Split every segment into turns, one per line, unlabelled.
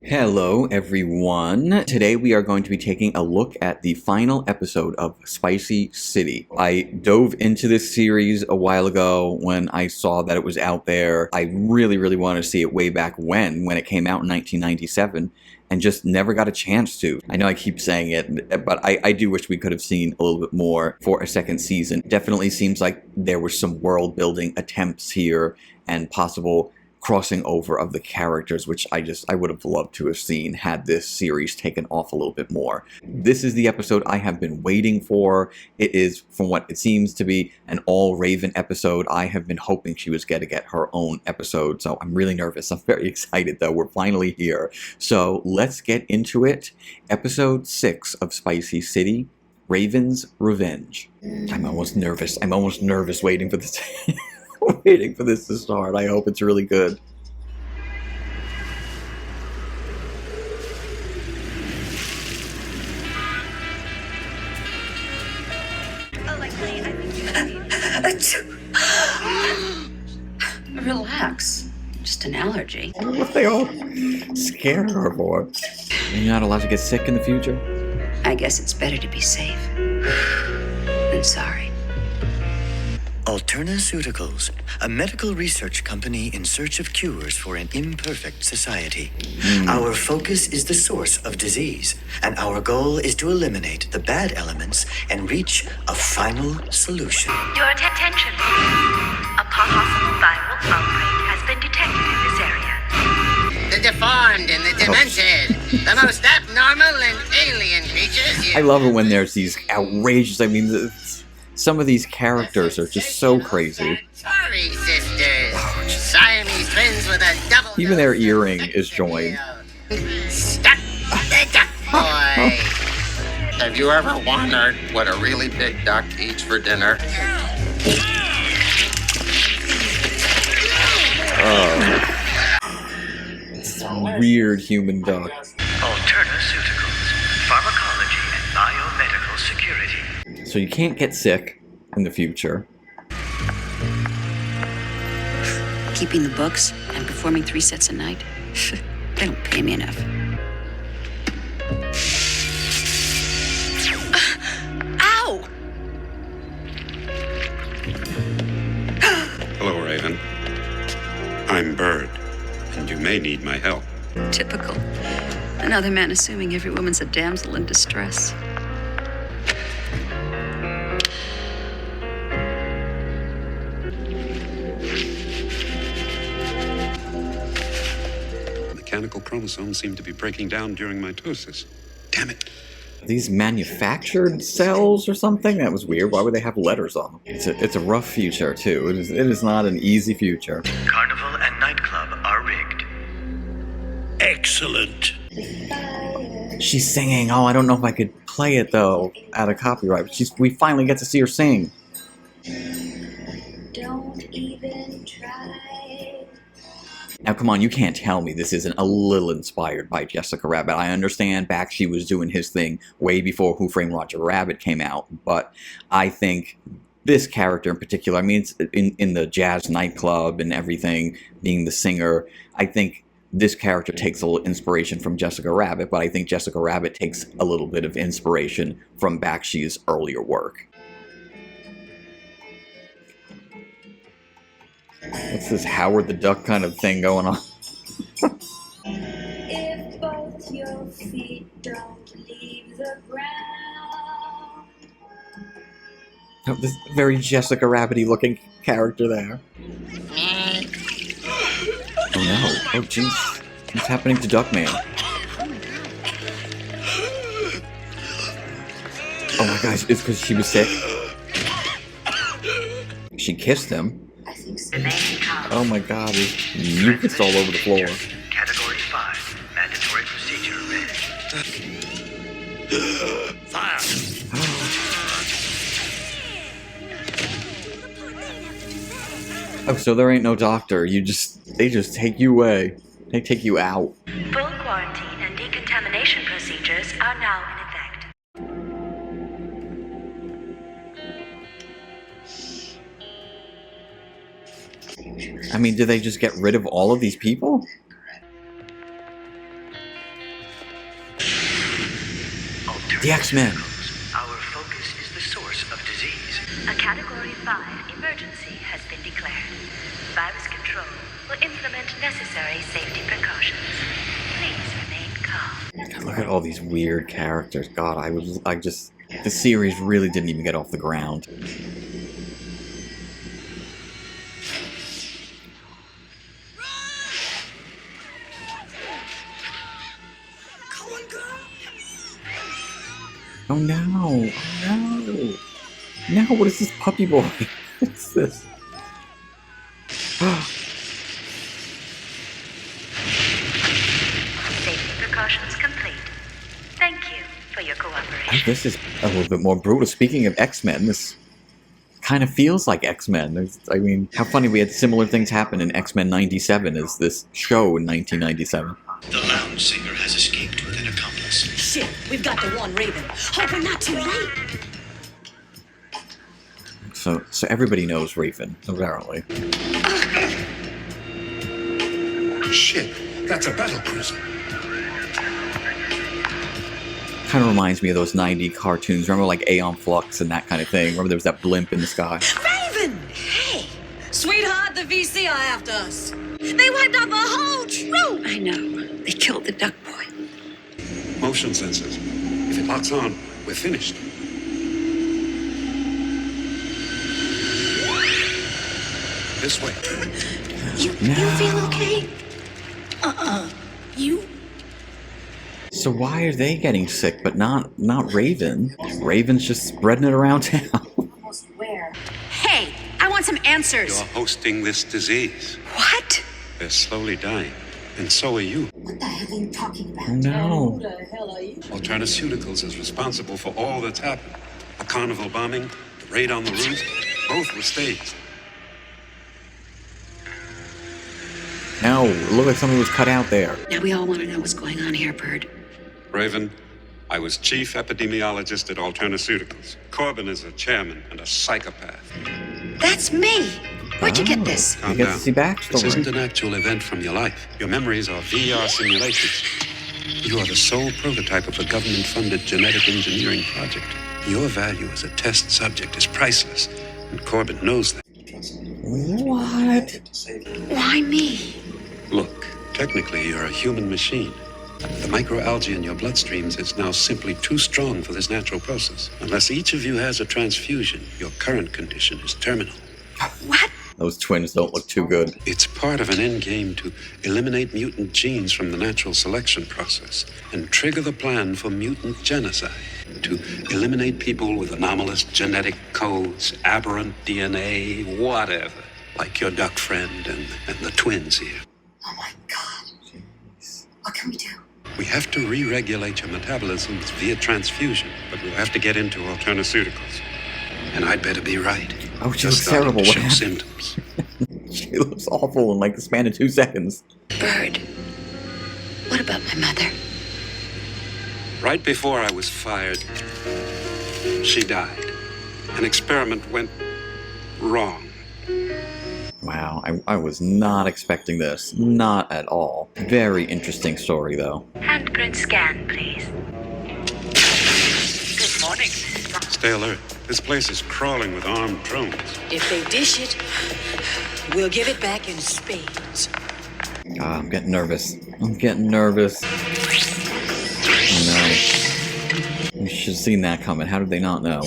Hello everyone. Today we are going to be taking a look at the final episode of Spicy City. I dove into this series a while ago when I saw that it was out there. I really wanted to see it way back when it came out in 1997 and just never got a chance to. I know I keep saying it, but I do wish we could have seen a little bit more for a second season. Definitely seems like there were some world building attempts here and possible crossing over of the characters, which I would have loved to have seen had this series taken off a little bit more. This is the episode I have been waiting for. It is, from what it seems to be, an all Raven episode. I have been hoping she was going to get her own episode, so I'm really nervous. I'm very excited, though. We're finally here. So let's get into it. Episode 6 of Spicy City, Raven's Revenge. I'm almost nervous. I'm almost nervous waiting for this. Waiting for this to start. I hope it's really good.
Relax. Just an allergy.
What they all scared her for? You're not allowed to get sick in the future?
I guess it's better to be safe than sorry.
Alternaceuticals, a medical research company in search of cures for an imperfect society. Our focus is the source of disease, and our goal is to eliminate the bad elements and reach a final solution.
Your attention. A possible viral outbreak has been detected in this area.
The deformed and the demented, the most abnormal and alien creatures.
I love it when there's these outrageous, some of these characters are just so crazy.
Sorry, sisters. Siamese twins with a double.
Even their earring is joined.
Stuck the duck boy.
Have you ever wondered what a really big duck eats for dinner?
It's a weird human duck.
Alternaceuticals, pharmacology and biomedical security.
So you can't get sick in the future.
Keeping the books and performing 3 sets a night. They don't pay me enough. Ow!
Hello, Raven. I'm Bird, and you may need my help.
Typical. Another man assuming every woman's a damsel in distress.
Mechanical chromosomes seem to be breaking down during mitosis. Damn it.
These manufactured cells or something? That was weird. Why would they have letters on them? It's a rough future, too. It is not an easy future.
Carnival and nightclub are rigged. Excellent.
She's singing. Oh, I don't know if I could play it, though, out of copyright. But we finally get to see her sing.
Don't even try.
Now, come on, you can't tell me this isn't a little inspired by Jessica Rabbit. I understand Bakshi was doing his thing way before Who Framed Roger Rabbit came out, but I think this character in particular, I mean, it's in the jazz nightclub and everything, being the singer, I think this character takes a little inspiration from Jessica Rabbit, but I think Jessica Rabbit takes a little bit of inspiration from Bakshi's earlier work. What's this Howard the Duck kind of thing going on?
If both your feet don't leave the ground.
Oh, this very Jessica Rabbit-y looking character there. Oh no. Oh jeez. What's happening to Duckman? Oh my gosh, it's because she was sick. She kissed him. Oh my god, there's mucus all over the floor.
Category 5, mandatory procedure red. Fire!
Oh, so there ain't no doctor. They just take you away. They take you out.
Full quarantine and decontamination procedures are now in effect.
I mean, did they just get rid of all of these people?
enter
The X-Men.
Our focus is the source of disease.
A Category 5 emergency has been declared. Virus control will implement necessary safety precautions. Please remain calm.
God, look at all these weird characters. God, the series really didn't even get off the ground. Oh no! Oh no! Now what is this puppy boy? What's this?
Safety precautions complete. Thank you for your cooperation.
This is a little bit more brutal. Speaking of X-Men, this kind of feels like X-Men. I mean, how funny we had similar things happen in X-Men 97 as this show in 1997.
The lounge singer has escaped with an accomplice.
Shit, we've got the one Raven. Hope we're not too late.
So everybody knows Raven, apparently.
Shit, that's a battle cruiser.
Kind of reminds me of those 90 cartoons. Remember, like Aeon Flux and that kind of thing? Remember there was that blimp in the sky?
Raven! Hey! Sweetheart, the VC are after us. They wiped out the whole troop! I know. They killed the duck boy.
Motion sensors. If it locks on, we're finished. This way.
You feel okay? You?
So why are they getting sick, but not Raven? Raven's just spreading it around town.
Hey, I want some answers.
You're hosting this disease.
What?
They're slowly dying. And so are you.
What the hell are you talking about?
Oh no.
Who the hell are you?
Alternaceuticals is responsible for all that's happened. The carnival bombing, the raid on the roost, both were staged.
No, it looked like something was cut out there.
Now we all want to know what's going on here, Bird.
Raven, I was chief epidemiologist at Alternaceuticals. Corbin is a chairman and a psychopath.
That's me. Where'd you get this?
You
Calm
get
down.
to see backstory.
This isn't an actual event from your life. Your memories are VR simulations. You are the sole prototype of a government-funded genetic engineering project. Your value as a test subject is priceless, and Corbin knows that.
What?
Why me?
Look, technically you're a human machine. The microalgae in your bloodstreams is now simply too strong for this natural process. Unless each of you has a transfusion, your current condition is terminal.
What?
Those twins don't look too good.
It's part of an end game to eliminate mutant genes from the natural selection process and trigger the plan for mutant genocide. To eliminate people with anomalous genetic codes, aberrant DNA, whatever. Like your duck friend and the twins here.
Oh my God. What can we do?
We have to re-regulate your metabolisms via transfusion, but we'll have to get into Alternaceuticals. And I'd better be right.
Oh, she
Just
looks terrible.
starting to
What
show
happened?
symptoms.
She looks awful in like the span of 2 seconds.
Bird. What about my mother?
Right before I was fired, she died. An experiment went wrong.
Wow, I was not expecting this. Not at all. Very interesting story, though.
Handprint scan, please. Good morning.
Stay alert. This place is crawling with armed drones.
If they dish it, we'll give it back in spades.
I'm getting nervous. I'm getting nervous. Oh no. You should have seen that coming. How did they not know?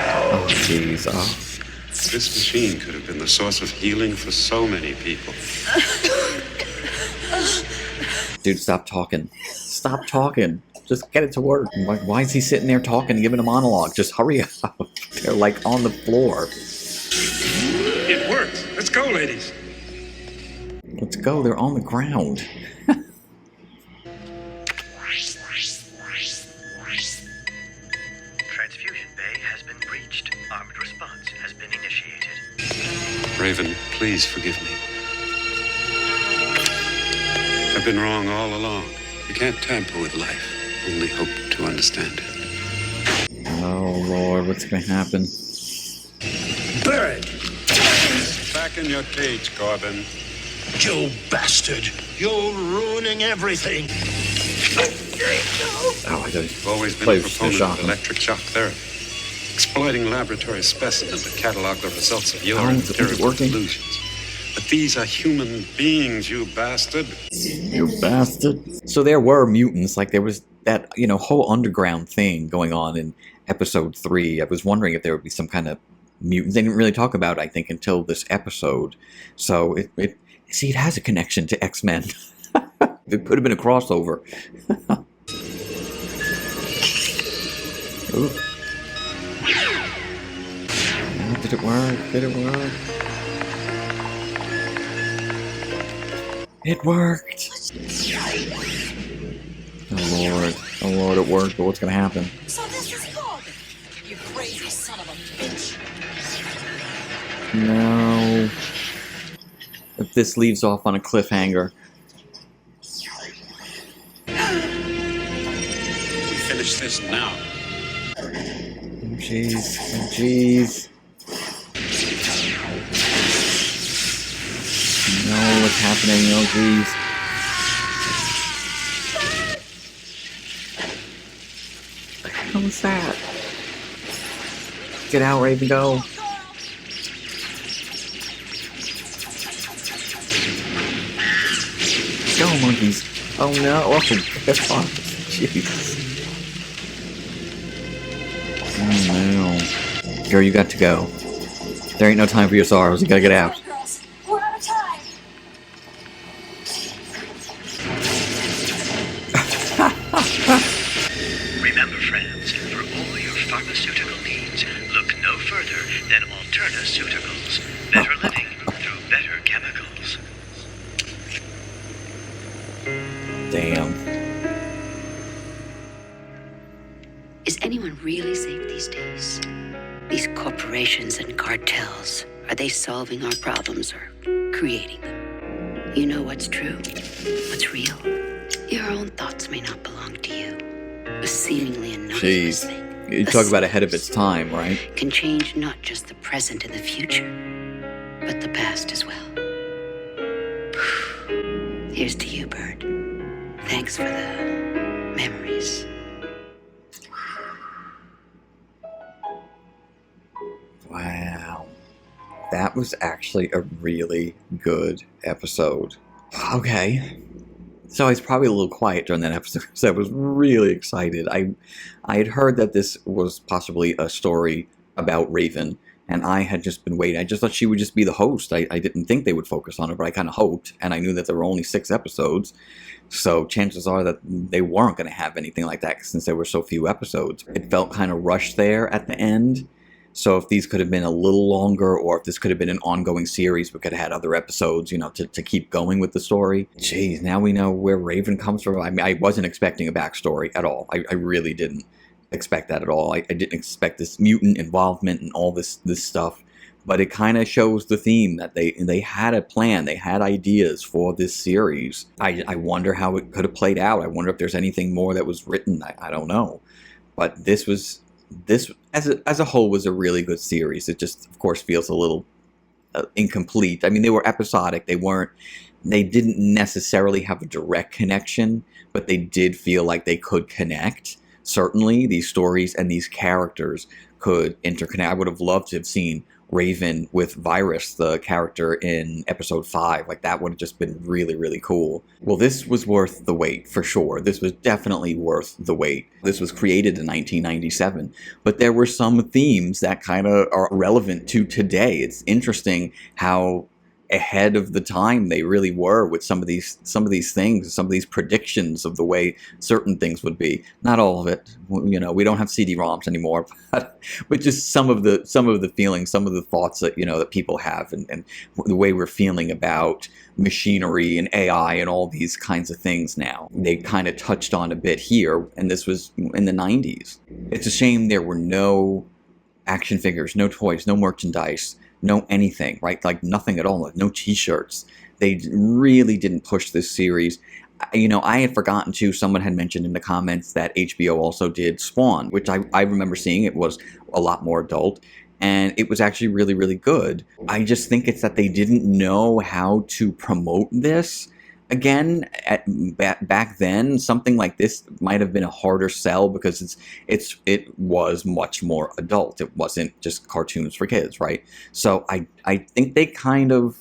Oh, jeez. Oh.
This machine could have been the source of healing for so many people.
Dude, stop talking. Stop talking. Just get it to work. Why is he sitting there talking, giving a monologue? Just hurry up. They're like on the floor.
It works. Let's go, ladies.
Let's go. They're on the ground.
Transfusion bay has been breached. Armed response has been initiated.
Raven, please forgive me. I've been wrong all along. You can't tamper with life. Only hope to understand it.
Oh, Lord. What's going to happen?
Bird!
In fact, back in your cage, Corbin.
You bastard! You're ruining everything!
Oh, I
I've always been a
Play
proponent
shock
of electric shock therapy, exploiting laboratory specimens to catalog the results of your
Oh, is it
empirical
working?
conclusions. But these are human beings, you bastard.
You bastard. So there were mutants, like there was that, whole underground thing going on in episode 3. I was wondering if there would be some kind of mutants. They didn't really talk about it, I think, until this episode. So it has a connection to X-Men. It could have been a crossover. Ooh. Oh, did it work? Did it work? It worked! Oh Lord. Oh Lord, it worked, but what's gonna happen?
So this is Corbin, you crazy son of a bitch.
No. If this leaves off on a cliffhanger.
We finish this now.
Oh jeez. Oh jeez. No, what's happening? Oh jeez. What the hell is that? Get out, Raven, go. Go, monkeys. Oh no. Oh, God. Jeez. Oh no. Girl, you got to go. There ain't no time for your sorrows. You gotta get out.
Girls, we're out of time.
Remember, friends, for all your pharmaceutical needs, look no further than Alternaceuticals. Better living through better chemicals.
Damn.
Is anyone really safe these days? These corporations and cartels, are they solving our problems or creating them? You know what's true, what's real. Your own thoughts may not belong to you. A seemingly anonymous thing.
You talk about ahead of its time, right?
Can change not just the present and the future, but the past as well. Here's to you, Bird. Thanks for the memories.
Wow. That was actually a really good episode. Okay. So I was probably a little quiet during that episode because I was really excited. I had heard that this was possibly a story about Raven, and I had just been waiting. I just thought she would just be the host. I didn't think they would focus on her, but I kind of hoped, and I knew that there were only 6 episodes, so chances are that they weren't going to have anything like that since there were so few episodes. It felt kind of rushed there at the end. So if these could have been a little longer, or if this could have been an ongoing series, we could have had other episodes, to keep going with the story. Jeez, now we know where Raven comes from. I mean, I wasn't expecting a backstory at all. I really didn't expect that at all. I didn't expect this mutant involvement and all this stuff. But it kind of shows the theme that they had a plan. They had ideas for this series. I wonder how it could have played out. I wonder if there's anything more that was written. I don't know. But this as a whole was a really good series. It just, of course, feels a little incomplete. I mean, they were episodic. They didn't necessarily have a direct connection, but they did feel like they could connect. Certainly, these stories and these characters could interconnect. I would have loved to have seen Raven with Virus, the character in episode 5. Like, that would have just been really, really cool. Well, this was worth the wait, for sure. This was definitely worth the wait. This was created in 1997, but there were some themes that kind of are relevant to today. It's interesting how ahead of the time they really were with some of these things, some of these predictions of the way certain things would be. Not all of it, we don't have CD-ROMs anymore, but just some of the feelings, some of the thoughts that that people have, and the way we're feeling about machinery and AI and all these kinds of things now. They kind of touched on a bit here, and this was in the 90s. It's a shame there were no action figures, no toys, no merchandise, no anything, right? Like nothing at all, like no t-shirts. They really didn't push this series. I had forgotten too, someone had mentioned in the comments that HBO also did Spawn, which I remember seeing. It was a lot more adult. and it was actually really, really good. I just think it's that they didn't know how to promote this. Again, back then, something like this might have been a harder sell because it was much more adult. It wasn't just cartoons for kids, right? So I think they kind of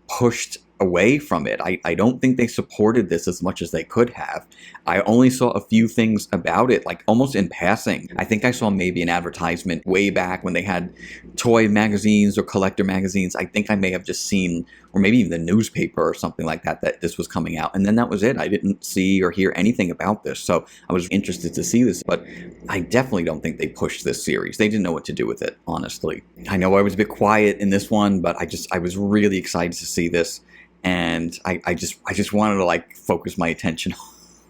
pushed away from it. I don't think they supported this as much as they could have. I only saw a few things about it, like almost in passing. I think I saw maybe an advertisement way back when they had toy magazines or collector magazines. I think I may have just seen, or maybe even the newspaper or something like that, that this was coming out. And then that was it. I didn't see or hear anything about this. So I was interested to see this, but I definitely don't think they pushed this series. They didn't know what to do with it, honestly. I know I was a bit quiet in this one, but I was really excited to see this. And I just wanted to like focus my attention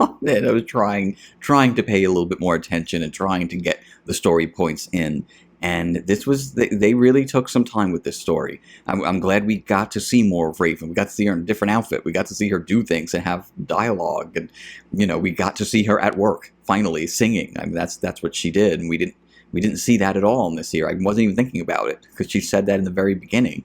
on it. I was trying to pay a little bit more attention and trying to get the story points in. And this was, they really took some time with this story. I'm glad we got to see more of Raven. We got to see her in a different outfit. We got to see her do things and have dialogue. And, you know, we got to see her at work, finally, singing. I mean, that's what she did. And we didn't see that at all in this year. I wasn't even thinking about it because she said that in the very beginning.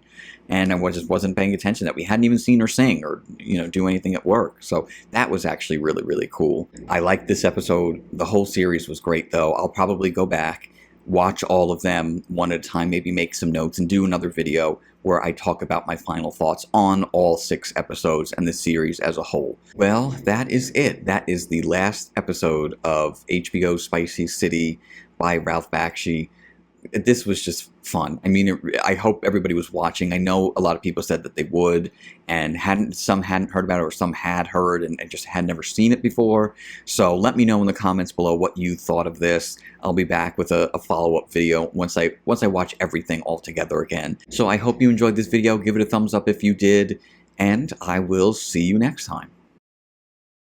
And I just wasn't paying attention that we hadn't even seen her sing or, you know, do anything at work. So that was actually really, really cool. I liked this episode. The whole series was great, though. I'll probably go back, watch all of them one at a time, maybe make some notes and do another video where I talk about my final thoughts on all 6 episodes and the series as a whole. Well, that is it. That is the last episode of HBO's Spicy City by Ralph Bakshi. This was just fun. I mean, I hope everybody was watching. I know a lot of people said that they would and some hadn't heard about it or some had heard and just had never seen it before. So let me know in the comments below what you thought of this. I'll be back with a follow-up video once I watch everything all together again. So I hope you enjoyed this video. Give it a thumbs up if you did, and I will see you next time.